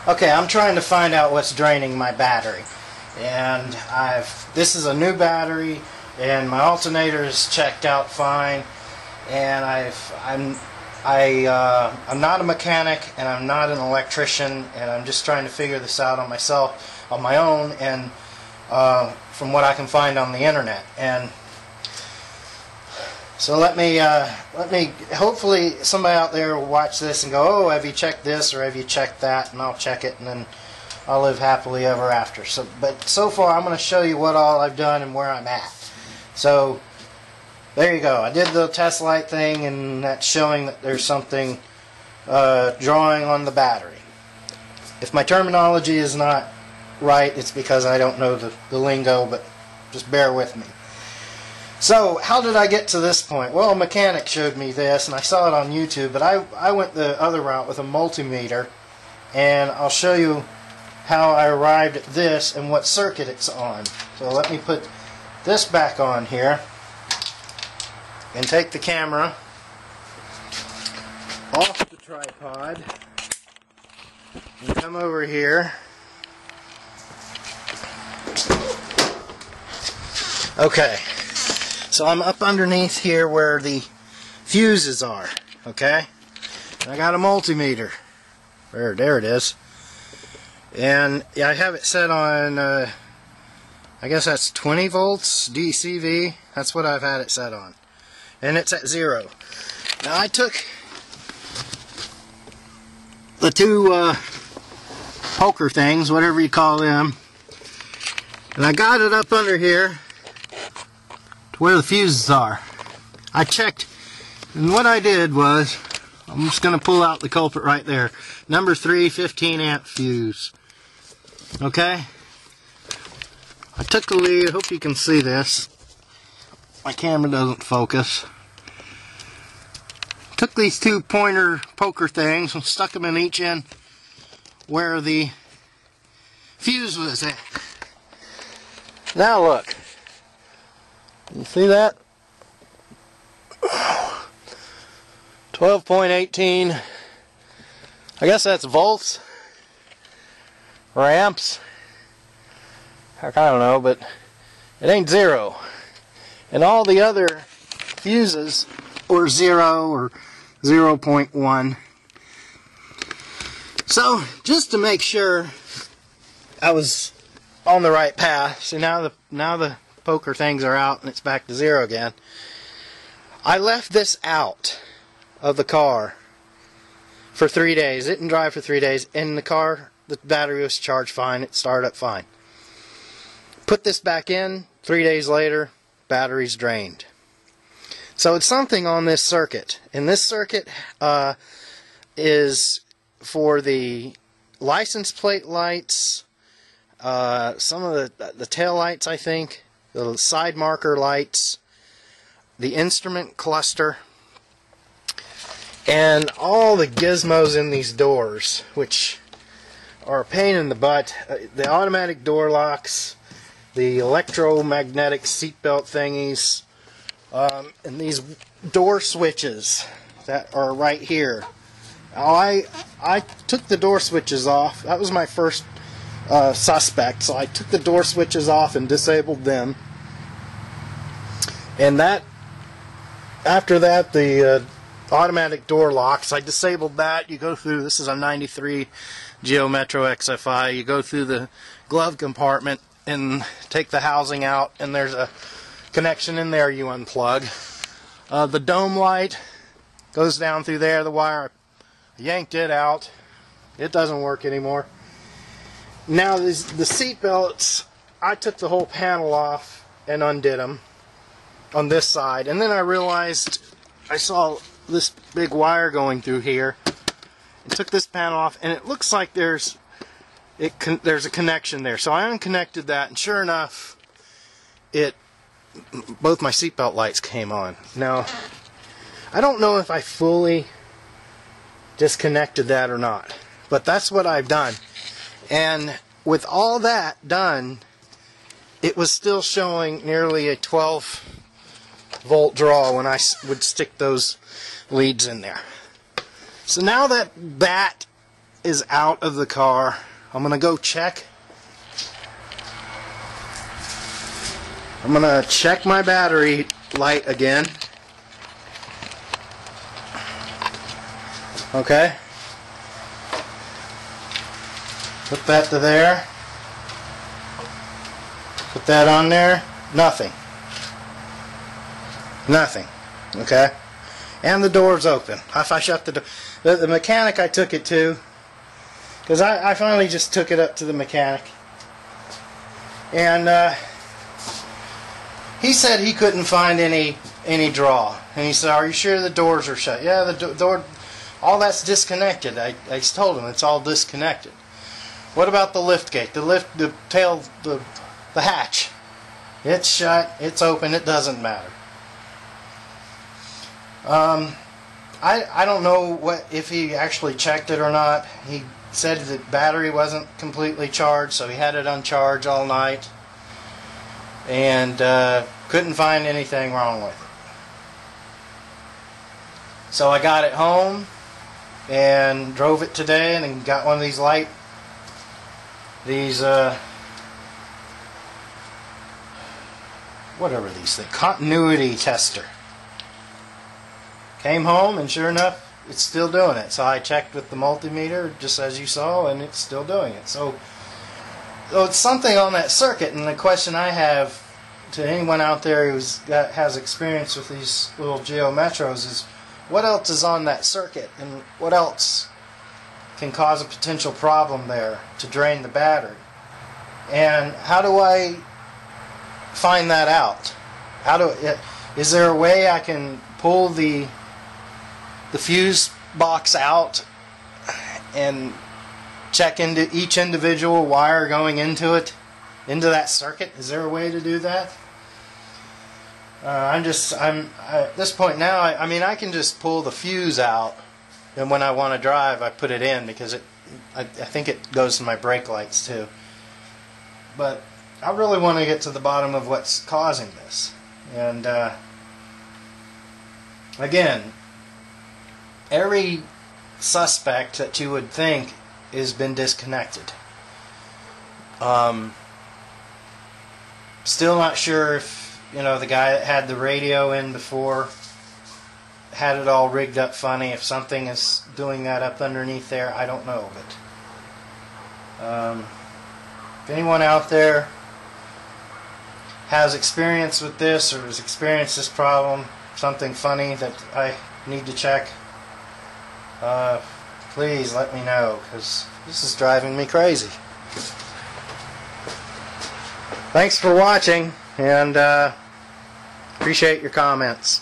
Okay, I'm trying to find out what's draining my battery, and this is a new battery, and my alternator is checked out fine, and I'm not a mechanic and I'm not an electrician, and I'm just trying to figure this out on my own, and from what I can find on the internet. And so let me hopefully somebody out there will watch this and go, oh, have you checked this or have you checked that, and I'll check it, and then I'll live happily ever after. But so far I'm going to show you what all I've done and where I'm at. So there you go. I did the test light thing, and that's showing that there's something drawing on the battery. If my terminology is not right, it's because I don't know the lingo, but just bear with me. So, how did I get to this point? Well, a mechanic showed me this, and I saw it on YouTube, but I went the other route with a multimeter, and I'll show you how I arrived at this and what circuit it's on. So let me put this back on here, and take the camera off the tripod, and come over here. Okay. So I'm up underneath here where the fuses are, okay? And I got a multimeter. There it is. And yeah, I have it set on, I guess that's 20 volts DCV. That's what I've had it set on. And it's at 0. Now I took the two poker things, whatever you call them, and I got it up under here where the fuses are. I checked, and what I did was, I'm just going to pull out the culprit right there. Number 3, 15 amp fuse. Okay? I took the lead. I hope you can see this. My camera doesn't focus. Took these two pointer poker things and stuck them in each end where the fuse was at. Now look. You see that? 12.18. I guess that's volts or amps. Heck, I don't know, but it ain't 0. And all the other fuses were 0 or 0.1. So, just to make sure I was on the right path. See, now the poker things are out and it's back to 0 again. I left this out of the car for 3 days. It didn't drive for 3 days. In the car, the battery was charged fine. It started up fine. Put this back in. 3 days later, battery's drained. So it's something on this circuit. And this circuit is for the license plate lights, some of the tail lights, I think, the side marker lights, the instrument cluster, and all the gizmos in these doors, which are a pain in the butt. The automatic door locks, the electromagnetic seatbelt thingies, and these door switches that are right here. Now, I took the door switches off. That was my first suspect, so I took the door switches off and disabled them. And after that, the automatic door locks, I disabled that. You go through, this is a 93 Geo Metro XFI, you go through the glove compartment and take the housing out, and there's a connection in there you unplug. The dome light goes down through there, the wire, I yanked it out. It doesn't work anymore. Now the seat belts, I took the whole panel off and undid them on this side, and then I realized I saw this big wire going through here and took this panel off, and it looks like there's a connection there. So I unconnected that, and sure enough, both my seatbelt lights came on. Now, I don't know if I fully disconnected that or not, but that's what I've done. And with all that done, it was still showing nearly a 12 volt draw when I would stick those leads in there. So now that is out of the car. I'm gonna go check. I'm gonna check my battery light again. Okay. Put that to there. Put that on there. Nothing. Nothing. Okay. And the door's open. If I shut the door, the mechanic I took it to, because I finally just took it up to the mechanic, and he said he couldn't find any draw. And he said, "Are you sure the doors are shut?" Yeah, the door, all that's disconnected. I told him it's all disconnected. What about the lift gate? The tail, the hatch. It's shut. It's open. It doesn't matter. I don't know if he actually checked it or not. He said the battery wasn't completely charged, so he had it uncharged all night, and couldn't find anything wrong with it. So I got it home and drove it today, and then got one of these whatever these things, continuity tester. Came home, and sure enough, it's still doing it. So I checked with the multimeter, just as you saw, and it's still doing it. So it's something on that circuit. And the question I have to anyone out there who has experience with these little Geo Metros is, what else is on that circuit, and what else can cause a potential problem there to drain the battery? And how do I find that out? Is there a way I can pull the fuse box out and check into each individual wire going into that circuit? Is there a way to do that? I'm at this point now. I mean, I can just pull the fuse out, and when I want to drive, I put it in, because I think it goes to my brake lights too. But I really want to get to the bottom of what's causing this. And again, every suspect that you would think has been disconnected. Still not sure if, the guy that had the radio in before had it all rigged up funny. If something is doing that up underneath there, I don't know. But if anyone out there has experience with this, or has experienced this problem, something funny that I need to check, please let me know, because this is driving me crazy. Thanks for watching, and appreciate your comments.